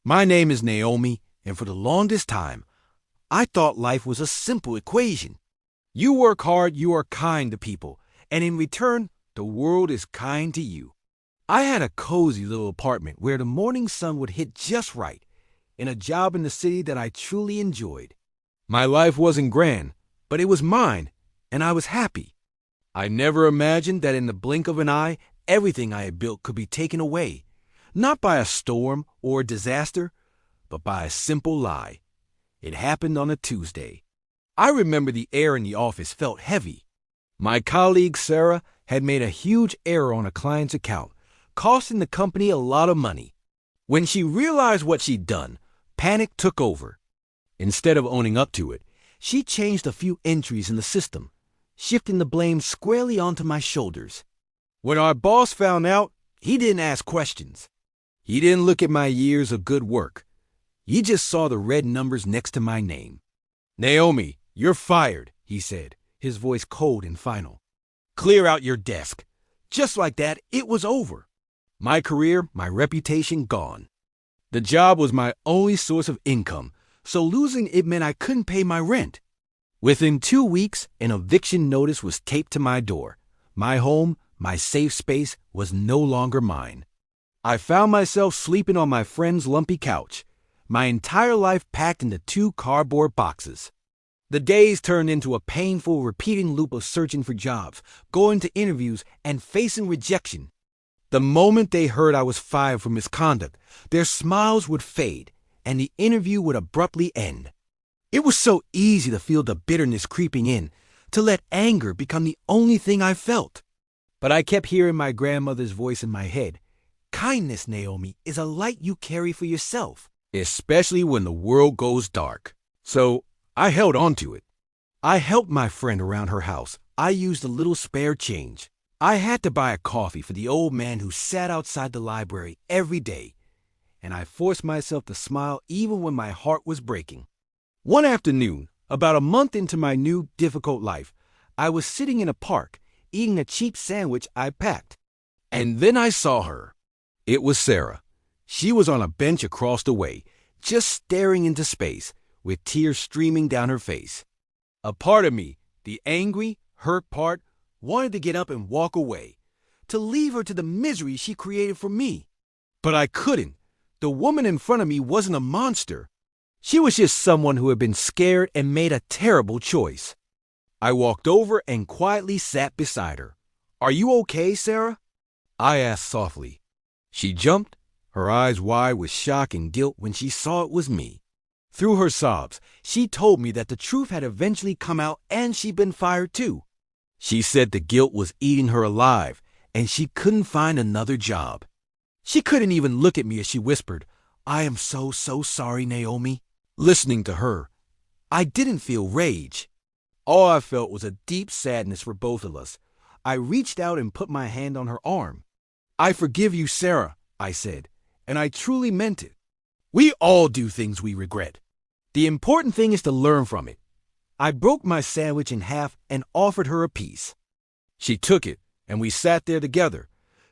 My name is Naomi, and for the longest time, I thought life was a simple equation. You work hard, you are kind to people, and in return, the world is kind to you. I had a cozy little apartment where the morning sun would hit just right, and a job in the city that I truly enjoyed. My life wasn't grand, but it was mine, and I was happy. I never imagined that in the blink of an eye, everything I had built could be taken away, not by a storm or a disaster, but by a simple lie. It happened on a Tuesday. I remember the air in the office felt heavy. My colleague Sarah had made a huge error on a client's account, costing the company a lot of money. When she realized what she'd done, panic took over. Instead of owning up to it, she changed a few entries in the system, shifting the blame squarely onto my shoulders. When our boss found out, he didn't ask questions. He didn't look at my years of good work. He just saw the red numbers next to my name. "Naomi, you're fired," he said, his voice cold and final. "Clear out your desk." Just like that, it was over. My career, my reputation gone. The job was my only source of income, so losing it meant I couldn't pay my rent. Within 2 weeks, an eviction notice was taped to my door. My home, my safe space, was no longer mine. I found myself sleeping on my friend's lumpy couch, my entire life packed into 2 cardboard boxes. The days turned into a painful, repeating loop of searching for jobs, going to interviews, and facing rejection. The moment they heard I was fired for misconduct, their smiles would fade, and the interview would abruptly end. It was so easy to feel the bitterness creeping in, to let anger become the only thing I felt. But I kept hearing my grandmother's voice in my head. "Kindness, Naomi, is a light you carry for yourself, especially when the world goes dark." So I held on to it. I helped my friend around her house. I used a little spare change. I had to buy a coffee for the old man who sat outside the library every day, and I forced myself to smile even when my heart was breaking. One afternoon, about a month into my new, difficult life, I was sitting in a park, eating a cheap sandwich I packed. And then I saw her. It was Sarah. She was on a bench across the way, just staring into space, with tears streaming down her face. A part of me, the angry, hurt part, wanted to get up and walk away, to leave her to the misery she created for me. But I couldn't. The woman in front of me wasn't a monster. She was just someone who had been scared and made a terrible choice. I walked over and quietly sat beside her. "Are you okay, Sarah?" I asked softly. She jumped, her eyes wide with shock and guilt when she saw it was me. Through her sobs, she told me that the truth had eventually come out and she'd been fired too. She said the guilt was eating her alive and she couldn't find another job. She couldn't even look at me as she whispered, "I am so sorry, Naomi." Listening to her, I didn't feel rage. All I felt was a deep sadness for both of us. I reached out and put my hand on her arm. "I forgive you, Sarah," I said, and I truly meant it. We all do things we regret. The important thing is to learn from it. I broke my sandwich in half and offered her a piece. She took it, and we sat there together,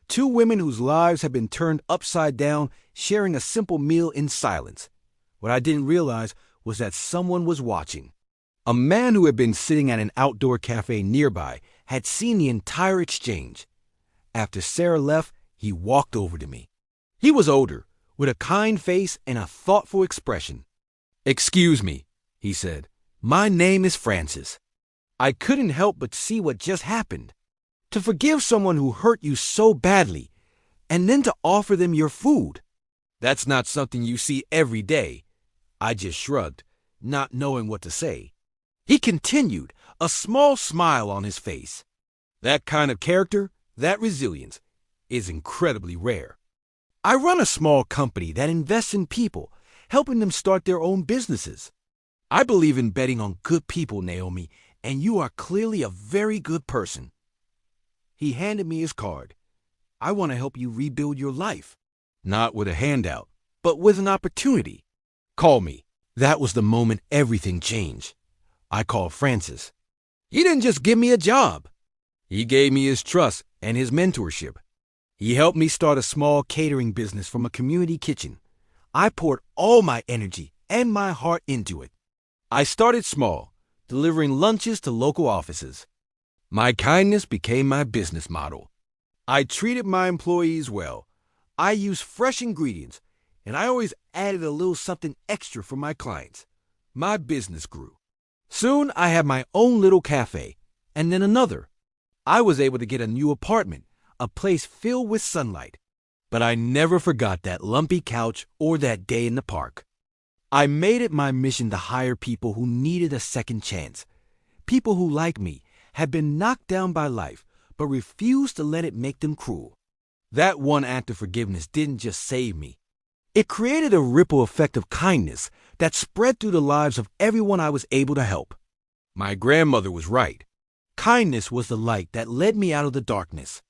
2 women whose lives had been turned upside down, sharing a simple meal in silence. What I didn't realize was that someone was watching. A man who had been sitting at an outdoor cafe nearby had seen the entire exchange. After Sarah left, he walked over to me. He was older, with a kind face and a thoughtful expression. "Excuse me," he said. "My name is Francis." I couldn't help but see what just happened. To forgive someone who hurt you so badly, and then to offer them your food. That's not something you see every day. I just shrugged, not knowing what to say. He continued, a small smile on his face. That kind of character, that resilience, is incredibly rare. I run a small company that invests in people, helping them start their own businesses. I believe in betting on good people, Naomi, and you are clearly a very good person. He handed me his card. I want to help you rebuild your life. Not with a handout, but with an opportunity. Call me. That was the moment everything changed. I called Francis. He didn't just give me a job. He gave me his trust and his mentorship. He helped me start a small catering business from a community kitchen. I poured all my energy and my heart into it. I started small, delivering lunches to local offices. My kindness became my business model. I treated my employees well. I used fresh ingredients, and I always added a little something extra for my clients. My business grew. Soon I had my own little cafe, and then another. I was able to get a new apartment, a place filled with sunlight. But I never forgot that lumpy couch or that day in the park. I made it my mission to hire people who needed a second chance. People who, like me, had been knocked down by life, but refused to let it make them cruel. That one act of forgiveness didn't just save me. It created a ripple effect of kindness that spread through the lives of everyone I was able to help. My grandmother was right. Kindness was the light that led me out of the darkness.